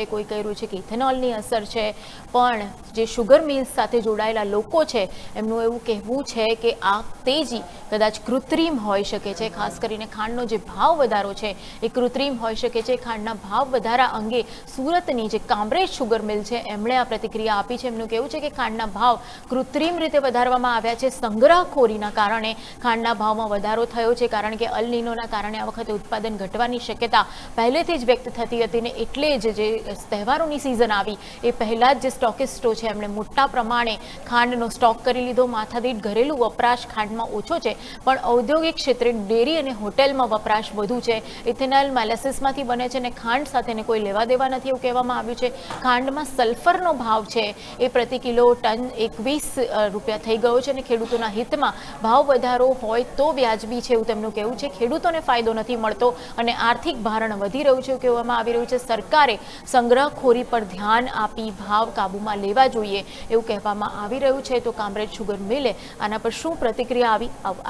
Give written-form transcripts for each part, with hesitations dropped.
કોઈ કહ્યું છે કે ઇથેનોલની અસર છે, પણ જે શુગર મિલ્સ સાથે જોડાયેલા લોકો છે એમનું એવું કહેવું છે કે આ તેજી કદાચ કૃત્રિમ હોઈ શકે છે. ખાસ કરીને ખાંડનો જે ભાવ વધારો છે એ કૃત્રિમ હોઈ શકે છે. ખાંડના ભાવ વધારા અંગે સુરતની જે કામરેજ શુગર મિલ છે એમણે આ પ્રતિક્રિયા આપી છે. એમનું કહેવું છે કે ખાંડના ભાવ કૃત્રિમ રીતે વધારવામાં આવ્યા છે. સંગ્રહખોરીના કારણે ખાંડના ભાવમાં વધારો થયો છે, કારણ કે અલ નીનોના કારણે આ વખતે ઉત્પાદન ઘટવાની શક્યતા પહેલેથી જ વ્યક્ત થતી હતી ને એટલે જ જે તહેવારોની સિઝન આવી એ પહેલાં જ જે સ્ટોકિસ્ટો છે એમણે મોટા પ્રમાણે ખાંડનો સ્ટોક કરી લીધો. માથાદીઠ ઘરેલું વપરાશ ખાંડમાં ઓછો છે, પણ ઔદ્યોગિક ક્ષેત્રે ડેરી અને હોટેલમાં વપરાશ વધુ છે. ઇથેનોલ મોલેસીસમાંથી બને છે અને ખાંડ સાથે કોઈ લેવા દેવા નથી એવું કહેવામાં આવ્યું છે. ખાંડમાં સલ્ફરનો ભાવ છે એ પ્રતિ કિલો ટન 21 રૂપિયા થઈ ગયો છે અને ખેડૂતોના હિતમાં ભાવ વધારો હોય તો વ્યાજબી છે એવું તેમનું કહેવું છે. ખેડૂતોને ફાયદો નથી મળતો અને આર્થિક ભારણ વધી રહ્યું છે એવું કહેવામાં આવી રહ્યું છે. સરકારે સંગ્રહખોરી પર ધ્યાન આપી ભાવ કાબૂમાં લેવા જોઈએ એવું કહેવામાં આવી રહ્યું છે. તો કામરેજ શુગર મિલે આના પર શું પ્રતિક્રિયા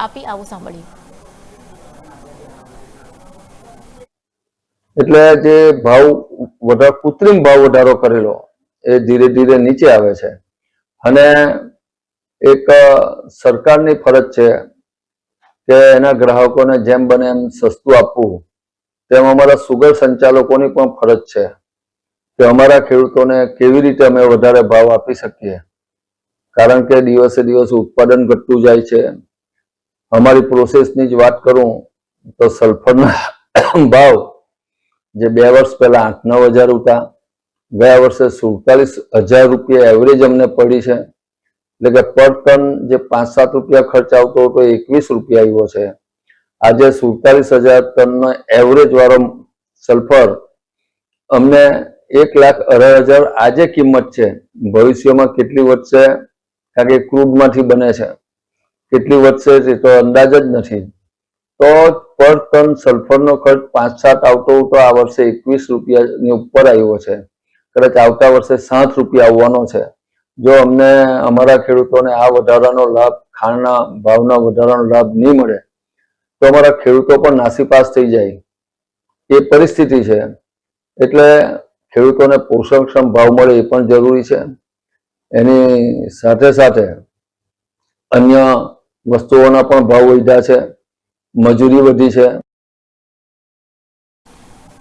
આપી આવો સાંભળીએ. એટલે જે ભાવ કૃત્રિમ ભાવ વધારો કરેલો એ ધીરે ધીરે નીચે આવે છે અને એક સરકારની ફરજ છે કે એના ગ્રાહકોને જેમ બને એમ સસ્તું આપવું, તેમ અમારા સુગર સંચાલકોની પણ ફરજ છે કે અમારા ખેડૂતોને કેવી રીતે અમે વધારે ભાવ આપી શકીએ, કારણ કે દિવસે દિવસે ઉત્પાદન ઘટતું જાય છે. અમારી પ્રોસેસની જ વાત કરું તો સલ્ફરના ભાવ જે 2 વર્ષ પહેલા 8-9 હજાર હતા, ગયા વર્ષે 47,000 રૂપિયા એવરેજ અમને પડી છે. એટલે કે પર ટન જે 5-7 રૂપિયા ખર્ચ આવતો હતો 21 રૂપિયા આવ્યો છે. આજે 47,000 ટનનો એવરેજ વાળો સલ્ફર અમને 1,18,000 આજે કિંમત છે. ભવિષ્યમાં કેટલી વધશે, કારણ કે ક્રૂડમાંથી બને છે, કેટલી વધશે તે તો અંદાજ જ નથી. તો પર ટન સલ્ફરનો ખર્ચ 5-7 આવતો હતો, આ વર્ષે 21 રૂપિયાની ઉપર આવ્યો છે. કદાચ આવતા વર્ષે 7 રૂપિયા આવવાનો છે. જો અમને અમારા ખેડૂતોને આ વધારાનો લાભ, ખાંડના ભાવના વધારાનો લાભ નહીં મળે તો અમારા ખેડૂતો પણ નાસીપાસ થઈ જાય એ પરિસ્થિતિ છે. એટલે ખેડૂતોને પોષણક્ષમ ભાવ મળે એ પણ જરૂરી છે. એની સાથે સાથે અન્ય વસ્તુઓના પણ ભાવ વધ્યા છે, મજૂરી વધી છે.